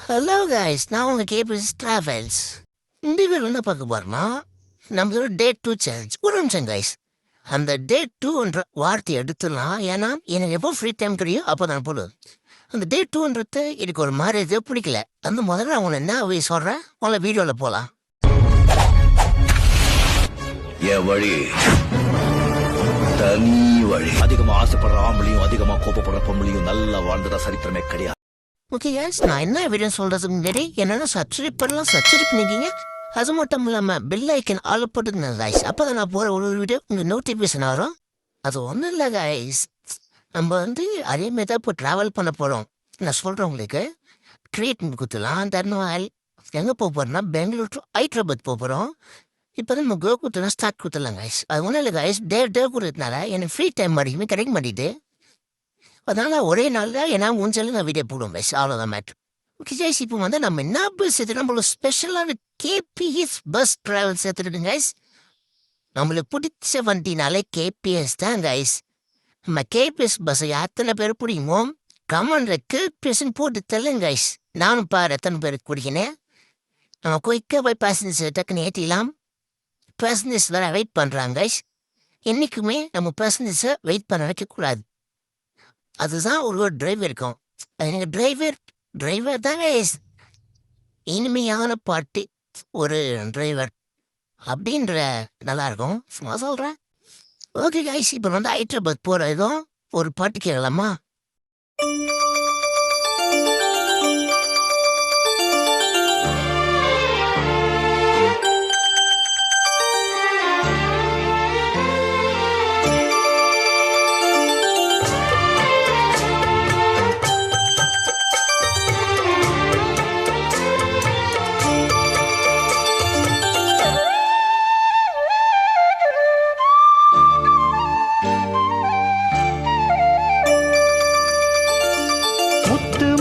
Hello guys, நான் உங்கள் KBS travels. இந்த வீடியோ என்ன பார்க்க போகிறோம்னா, நம்மளோட டே 2 சேலஞ்ச். ஒரு நிமிஷம் கைஸ், அந்த டே 2ன்ற வார்த்தையை எடுத்துடலாம். ஏன்னா எனக்கு எப்போ ஃப்ரீ டைம் கிடையும் அப்போ தான் போடுது. அந்த டே 2ன்றது எனக்கு ஒரு மாதிரி இது பிடிக்கல. அந்த முதல்ல நான் உன்னை என்ன சொல்கிறேன், உங்களை வீடியோவில் போகலாம். என் வழி தனி வழி. அதிகமா ஆசைப்படுற ஆம்பளையும் அதிகமா கோபப்படுற பொம்பளையும் நல்லா வாழ்ந்ததா சரித்திரமே கிடையாது. ஓகே கைஸ், நான் என்ன வீடியோ சொல்கிறதுக்கு முன்னாடி என்னென்ன சப்ஸ்கிரைப் பண்ணலாம், சப்ஸ்கிரைப் பண்ணிக்கிங்க. அது மட்டும் இல்லாமல் பெல் ஐக்கன் ஆல் போட்டுங்க கைஸ். அப்போ தான் நான் போகிற ஒரு வீடியோ உங்கள் நோட்டிஃபிகேஷன் வரும். அது ஒன்றும் இல்லை கைஸ், நம்ம அதேமாரி தான் இப்போ ட்ராவல் பண்ண போகிறோம். நான் சொல்கிறேன் உங்களுக்கு ட்ரீட் கொடுத்துலாம். தர்ணவால் எங்கே போக போகிறோம்னா பெங்களூர் டு ஹைதராபாத் போக போகிறோம். இப்போ தான் நம்ம கோகுத்துலாம் ஸ்டார்ட் கொடுத்துடலாம் கைஸ். அது ஒன்றும் இல்லை கைஸ், டே கொடுத்ததுனால எனக்கு ஃப்ரீ டைம் வரைக்குமே கிடைக்க மாட்டேங்குது. அதனால் ஒரே நாளில் ஏன்னா முடிஞ்சாலும் நான் வீடியோ போடுவோம் கைஸ், அவ்வளோதான் மேட்ரு. ஓகே கைஸ், இப்போ நம்ம என்ன பஸ் எடுத்து நம்மளோட ஸ்பெஷலான கேபிஎஸ் பஸ் ட்ராவல்ஸ் எடுத்துகிட்டு கைஸ். நம்மளுக்கு பிடிச்ச வண்டினாலே கேபிஎஸ் தான் கைஸ். நம்ம கேபிஎஸ் பஸ்ஸை எத்தனை பேர் பிடிக்குமோ கமெண்டில் கேபிஎஸ்ன்னு போட்டு தரலங்க கைஸ். நானும் பாரு எத்தனை பேருக்கு பிடிக்கினேன். நம்ம குயிக்காக போய் பேசஞ்சர்ஸ் டக்குன்னு ஏற்றிலாம். பேசஞ்சர்ஸ் வேறு வெயிட் பண்ணுறாங்க கைஸ். என்றைக்குமே நம்ம பேசஞ்சர்ஸை வெயிட் பண்ண வைக்கக்கூடாது. அதுதான் ஒரு டிரைவர் இருக்கும். எனக்கு டிரைவர் தான் கைஸ் இனிமையான பாட்டு. ஒரு டிரைவர் அப்படின்ற நல்லாயிருக்கும், சும்மா சொல்கிறேன். ஓகே கைஸ், இப்போ ஹைதராபாத் போகிற இதுவும் ஒரு பாட்டு கேட்கலாமா?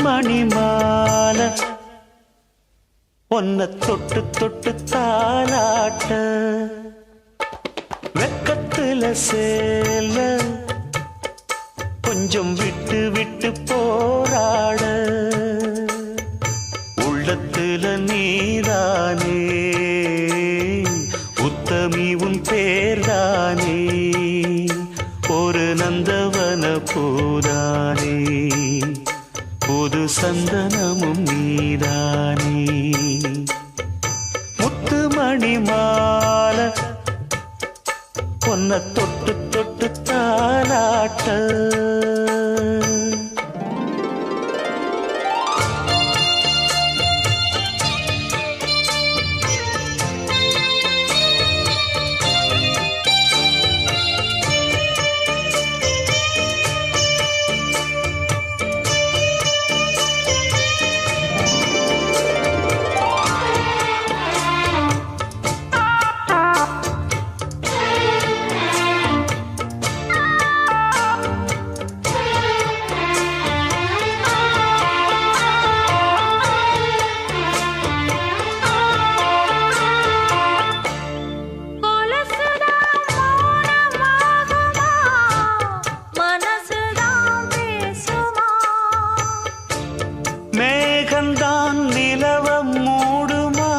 மணிமால ஒன்ன தொட்டு தொட்டு தாலாட்ட வெக்கத்துல சேல கொஞ்சம் விட்டு விட்டு போராட உள்ளத்துல நீதானே உத்தமி உன் பேர்தானே ஒரு நந்தவன பூதானே புது சந்தனமும் நீதானே முத்து மணி மால பொன்ன தொட்டு தொட்டு தாலாட்ட மேகந்தான் நிலவம் மூடுமா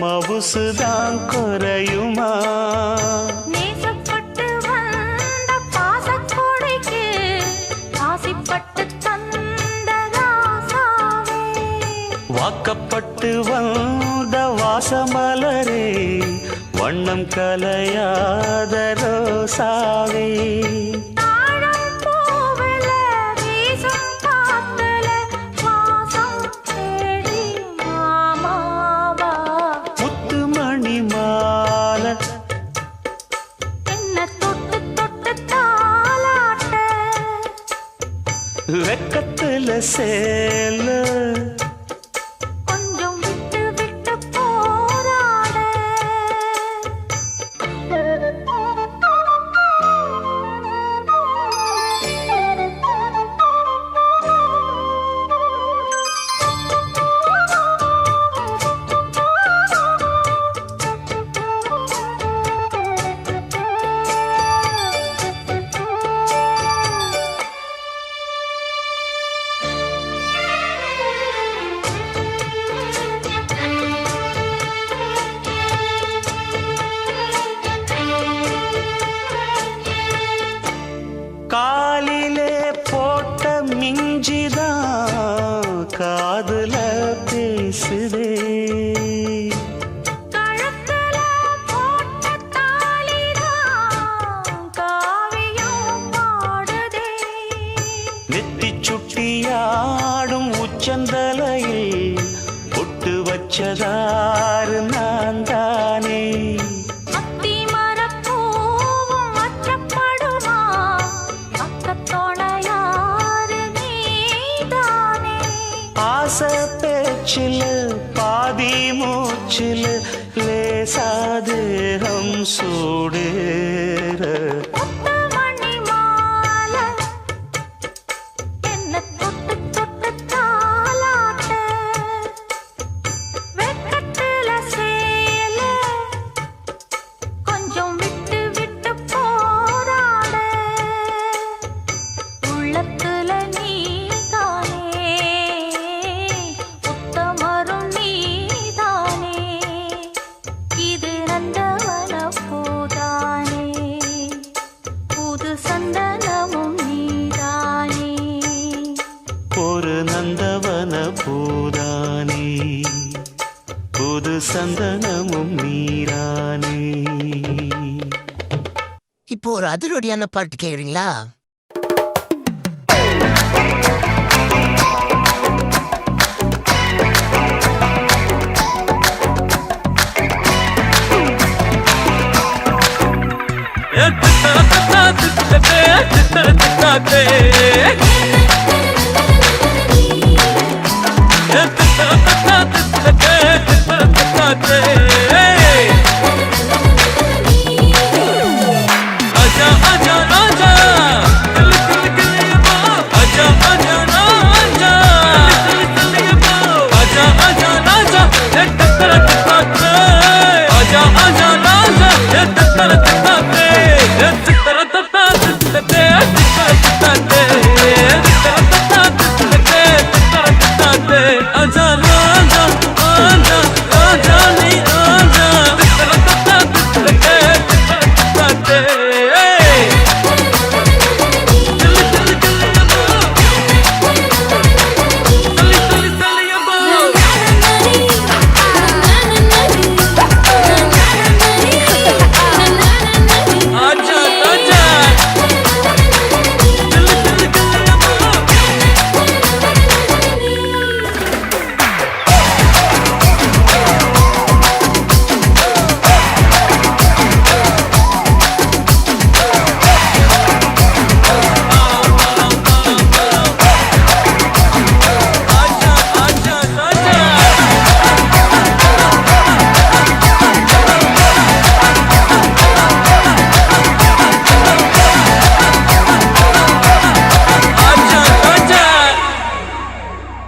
மவுசுதான் குறையுமா நேசப்பட்டு வந்த பாசக்கொடைக்கு ஆசைப்பட்டு தந்த ராசாவே வாக்கப்பட்டு வந்த வாசமலரே வண்ணம் கலையாத ரோசாவே வெக்கத்துல சேல கொஞ்சம் விட்டு விட்டு போராட காதுல பேசுதே. கழுத்துல போட்ட தாலிதான் காவியம் பாடுதே. நெத்தி சுட்டியாடும் உச்சந்தலையில் பொட்டு வச்சதாறு நான் தானே. அத்தி மரப்பூவும் அச்சப்படுமா, பக்கத்தோணையாரு நீதானே. ஆசை பேச்சில் பாதி மூச்சில் லேசாதேகம் சூடேற. முத்துமணி மாலை என்ன தொட்டு தொட்டு தாலாட்ட. வெக்கத்துல சேல கொஞ்சம் விட்டு விட்டு போராட. உள்ளத்துல நீதானே, உத்தமரும் நீதானே. இது நந்தவன பூதானே, புது சந்தனமும் நீதானே. ஒரு நந்தவன பூதானே, புது சந்தனமும் நீரானே. இப்போ ஒரு அதிரடியான பாட்டு கேக்குறீங்களா?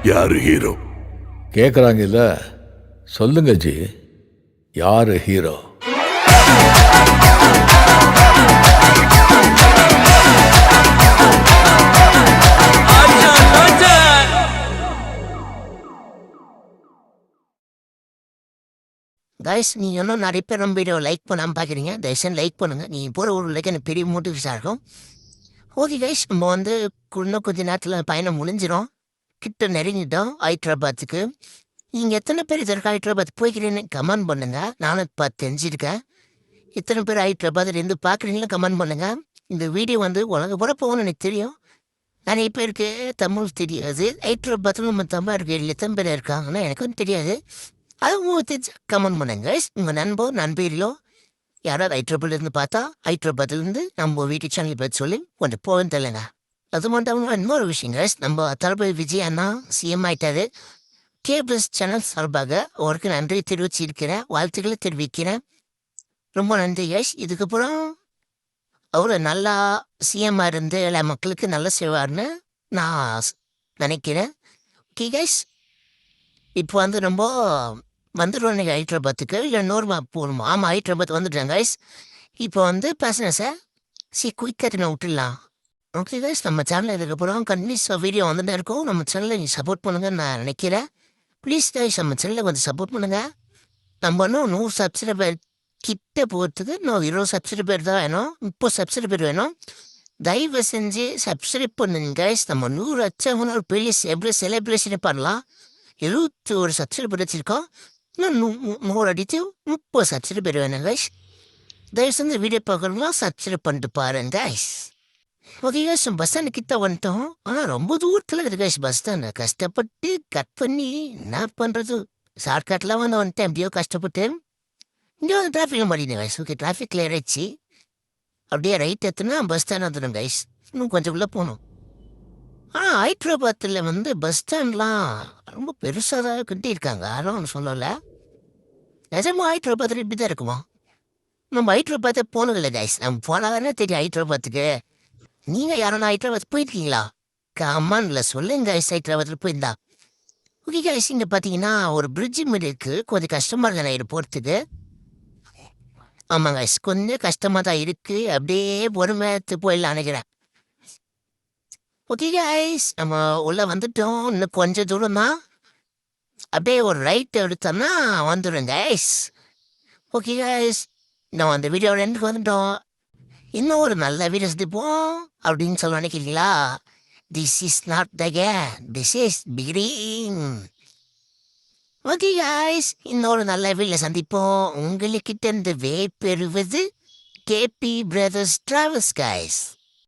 யாரு ஹீரோ கேட்குறாங்க இல்ல, சொல்லுங்க ஜி, யாரு ஹீரோ? கைஸ், நீங்கள் இன்னும் நிறைய பேர் நம்ம வீடியோ லைக் பண்ணாமல் பார்க்குறீங்க. தயவுசெய்து லைக் பண்ணுங்கள். நீங்கள் போகிற ஒரு லைக் எனக்கு பெரிய மோட்டிவேஷனாக இருக்கும். ஓகே கைஸ், நம்ம வந்து இன்னும் கொஞ்ச நேரத்தில் பயணம் முடிஞ்சிடும். கிட்ட நெருங்கிட்டோம் ஹைதராபாத்துக்கு. நீங்கள் எத்தனை பேர் இதற்கு ஹைதராபாத் போய்க்கிறீன்னு கமெண்ட் பண்ணுங்கள். நானும் தெரிஞ்சிருக்கேன். எத்தனை பேர் ஹைதராபாத்லேருந்து பார்க்குறீங்களோ கமெண்ட் பண்ணுங்கள். இந்த வீடியோ வந்து உலக போட போகணும்னு எனக்கு தெரியும். நிறைய பேருக்கு தமிழ் தெரியாது. ஹைதராபாத்தில் நம்ம தமிழர்கள் எத்தனை பேர் இருக்காங்கன்னா எனக்கும் தெரியாது. அது உங்களுக்கு தெரிஞ்ச கமெண்ட் பண்ணுங்க. உங்கள் நண்பரியோ யாராவது ஹைதராபாத்லேருந்து பார்த்தா ஹைதராபாத்லேருந்து நம்ம வீட்டு சேனல் பற்றி சொல்லி கொஞ்சம் போவேன்னு தெரியலங்க. அது மட்டும் இன்னொரு விஷயங்க, நம்ம தளபதி விஜய் அண்ணா சிஎம் ஆயிட்டாரு. கேபிஎஸ் சேனல் சார்பாக அவருக்கு நன்றி தெரிவிச்சிருக்கிறேன், வாழ்த்துக்களை தெரிவிக்கிறேன். ரொம்ப நன்றி கைஸ். இதுக்கப்புறம் அவர் நல்லா சிஎம்மாக இருந்து எல்லா மக்களுக்கு நல்லா செய்வார்னு நான் நினைக்கிறேன். ஓகே கைஸ், இப்போ வந்து ரொம்ப வந்துடுவோம் நீங்கள் ஹைதராபாத்துக்கு. இல்லை போகணுமா? ஆமாம், ஹைதராபாத் வந்துட்டேன் கைஸ். இப்போ வந்து பேசுனேன் சார், குயிக்காக நான் விட்டுடலாம். ஓகே கைஸ், நம்ம சேனலில் இதுக்கப்புறம் கண்டினியூஸாக வீடியோ வந்துட்டு இருக்கோம். நம்ம சேனலை நீங்கள் சப்போர்ட் பண்ணுங்கன்னு நான் நினைக்கிறேன். ப்ளீஸ் கைஸ், நம்ம சேனலை கொஞ்சம் சப்போர்ட் பண்ணுங்கள். நம்ம இன்னும் 100 சப்ஸ்கிரைபர் கிட்ட போகிறதுக்கு இன்னும் 20 சப்ஸ்கிரைபர் தான் வேணும். 30 சப்ஸ்கிரைபர் வேணும். தயவு செஞ்சு சப்ஸ்கிரைப் பண்ணுங்க கைஸ். நம்ம 100 அச்சவங்க ஒரு பெரிய செலிப்ரேஷனை பண்ணலாம். 71 சப்ஸ்கிரைபர் வச்சிருக்கோம். இன்னும் 100 அடித்து 30 சப்ஸ்கிரைபர் வேணும் கைஸ். தயவு செஞ்சு வீடியோ பார்க்குறவங்களா சப்ஸ்கிரைப் பண்ணிட்டு பாருங்க guys. Okay guys, bus stand கிட்ட வந்துட்டோம். ஆனால் ரொம்ப தூரத்தில் இருக்குது கைஸ் பஸ் ஸ்டாண்டு. கஷ்டப்பட்டு கட் பண்ணி என்ன பண்ணுறது, ஷார்ட்கட்லாம் வந்துட்டேன் எப்படியோ கஷ்டப்பட்டு. இங்கே வந்து டிராஃபிக் மாட்டினேன் கைஸ். ஓகே, டிராஃபிக் கிளியர் ஆயிடுச்சு. அப்படியே ரைட் எடுத்துனா பஸ் ஸ்டாண்ட் வந்துடும் கைஸ். இன்னும் கொஞ்சம் உள்ளே போகணும். ஆனால் ஹைட்ராபாத்தில் வந்து பஸ் ஸ்டாண்ட்லாம் ரொம்ப பெருசாக தான் கட்டியிருக்காங்க. யாரும் ஒன்று சொல்லலை. நிஜமாக ஹைட்ராபாத்தில் இப்படி தான் இருக்குமா? நம்ம ஹைட்ராபாத்தை போனதில்லை கைஸ். நம்ம போனால் தானே தெரியும் ஹைட்ராபாத்துக்கு. நீங்கள் யாரும் ஹைட்ராபாத் போயிருக்கீங்களா? கம்மான்ல சொல்லுங்க கைஸ், ஹைட்ராபாத்தில் போயிருந்தா. ஓகே கைஸ், இங்கே பார்த்தீங்கன்னா ஒரு பிரிட்ஜு மாரி இருக்குது. கொஞ்சம் கஷ்டமாக இருக்கு நான் இது போகிறதுக்கு. ஆமாம் கைஸ், கொஞ்சம் கஷ்டமாக தான் இருக்குது. அப்படியே பொறுமைத்து போயிடலாம் நினைக்கிறேன். ஓகே கைஸ், நம்ம உள்ளே வந்துட்டோம். இன்னும் கொஞ்சம் தூரம் தான். அப்படியே ஒரு ரைட் எடுத்தோம்னா வந்துடும் கைஸ். ஓகே கைஸ், நம்ம அந்த வீடியோட எண்டுக்கு வந்துட்டோம். இன்னும் ஒரு நல்ல வீடியோ சந்திப்போம் அப்படின்னு சொல்ல நினைக்கிறீங்களா? This is not the game, this is beginning. Okay guys, இன்னொரு நல்ல வீடியோ சந்திப்போம். உங்களுக்கிட்ட இந்த வே பெறுவது கேபி பிரதர்ஸ் டிராவல்ஸ் கைஸ்.